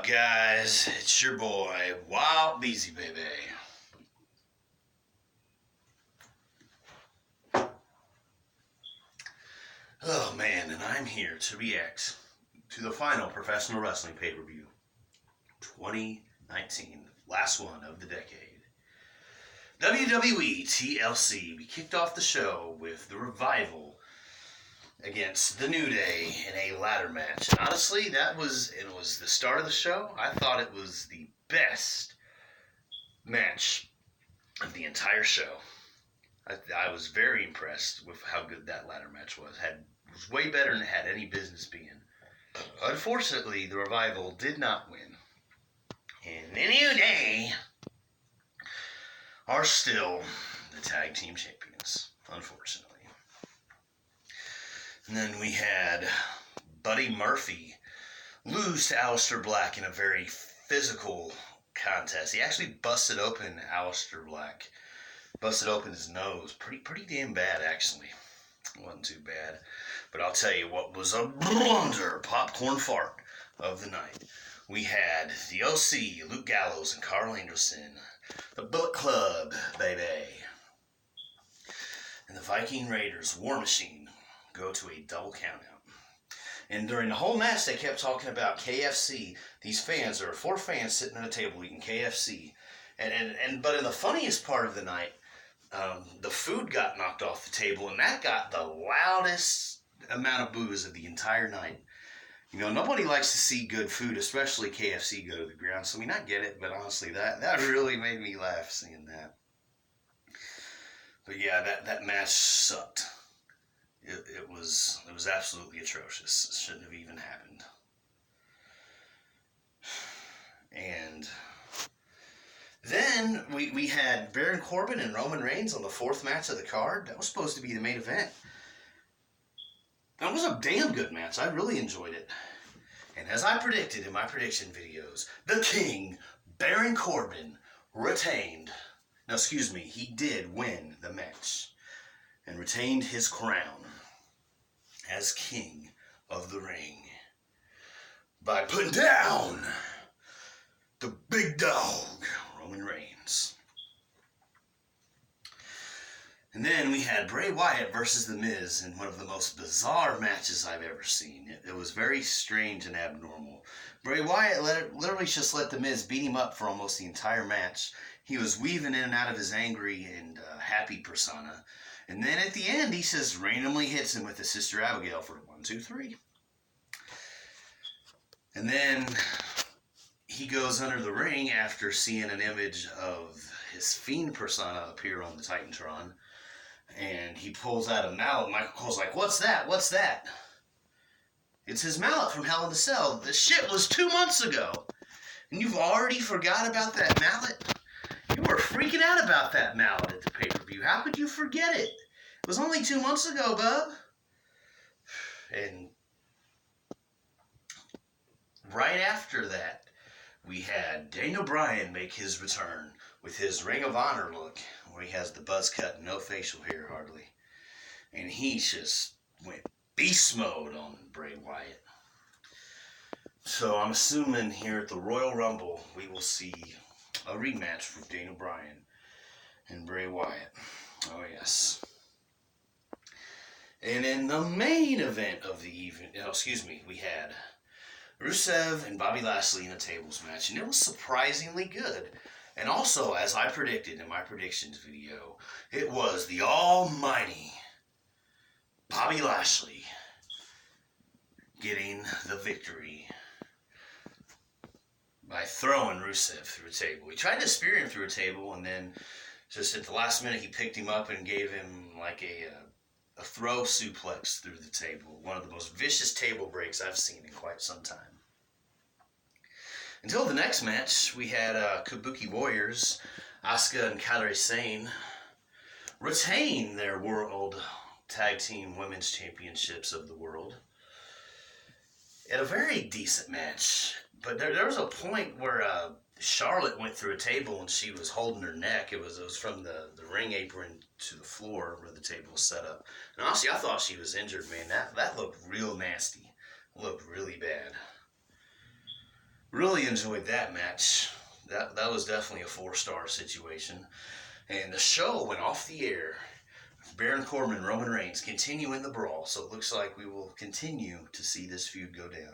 guys? It's your boy, Wild Beezy Baby. Oh man, and I'm here to react to the final professional wrestling pay-per-view 2019, last one of the decade. WWE TLC. We kicked off the show with the Revival against the New Day in a ladder match. And honestly, it was the start of the show. I thought it was the best match of the entire show. I was very impressed with how good that ladder match was. It was way better than it had any business being. Unfortunately, the Revival did not win. And the New Day are still the tag team champions, unfortunately. And then we had Buddy Murphy lose to Aleister Black in a very physical contest. He actually busted open Aleister Black. Busted open his nose. Pretty damn bad, actually. It wasn't too bad. But I'll tell you what was a blunder popcorn fart of the night. We had the OC, Luke Gallows, and Carl Anderson. The Bullet Club, baby. And the Viking Raiders, War Machine, go to a double countout. And during the whole match, they kept talking about KFC. These fans, there are 4 fans sitting at a table eating KFC. But in the funniest part of the night, the food got knocked off the table, and that got the loudest amount of boos of the entire night. You know, nobody likes to see good food, especially KFC, go to the ground. So, I mean, I get it, but honestly, that really made me laugh seeing that. But yeah, that match sucked. It was absolutely atrocious. It shouldn't have even happened. And then we had Baron Corbin and Roman Reigns on the 4th match of the card. That was supposed to be the main event. That was a damn good match. I really enjoyed it. And as I predicted in my prediction videos, the King, Baron Corbin, retained. No, excuse me, he did win the match and retained his crown as King of the Ring by putting down the big dog, Roman Reigns. And then we had Bray Wyatt versus The Miz in one of the most bizarre matches I've ever seen. It was very strange and abnormal. Bray Wyatt literally just let The Miz beat him up for almost the entire match. He was weaving in and out of his angry and happy persona. And then at the end, he just randomly hits him with his Sister Abigail for 1, 2, 3. And then he goes under the ring after seeing an image of his Fiend persona appear on the Titantron. And he pulls out a mallet. Michael Cole's like, "What's that? What's that?" It's his mallet from Hell in a Cell. This shit was 2 months ago. And you've already forgot about that mallet? You were freaking out about that mallet at the pay-per-view. How could you forget it? It was only 2 months ago, bub. And right after that, we had Daniel Bryan make his return with his Ring of Honor look, where he has the buzz cut and no facial hair hardly. And he just went beast mode on Bray Wyatt. So I'm assuming here at the Royal Rumble, we will see a rematch with Daniel Bryan and Bray Wyatt. Oh, yes. And in the main event of the evening, we had Rusev and Bobby Lashley in a tables match, and it was surprisingly good. And also, as I predicted in my predictions video, it was the almighty Bobby Lashley getting the victory by throwing Rusev through a table. He tried to spear him through a table, and then just at the last minute, he picked him up and gave him like a throw suplex through the table. One of the most vicious table breaks I've seen in quite some time. Until the next match, we had Kabuki Warriors, Asuka and Kairi Sane, retain their World Tag Team Women's Championships of the world at a very decent match. But there was a point where Charlotte went through a table and she was holding her neck. It was from the ring apron to the floor where the table was set up. And honestly, I thought she was injured, man. That looked real nasty. It looked really bad. Really enjoyed that match. That was definitely a 4-star situation. And the show went off the air. Baron Corbin and Roman Reigns continuing the brawl. So it looks like we will continue to see this feud go down.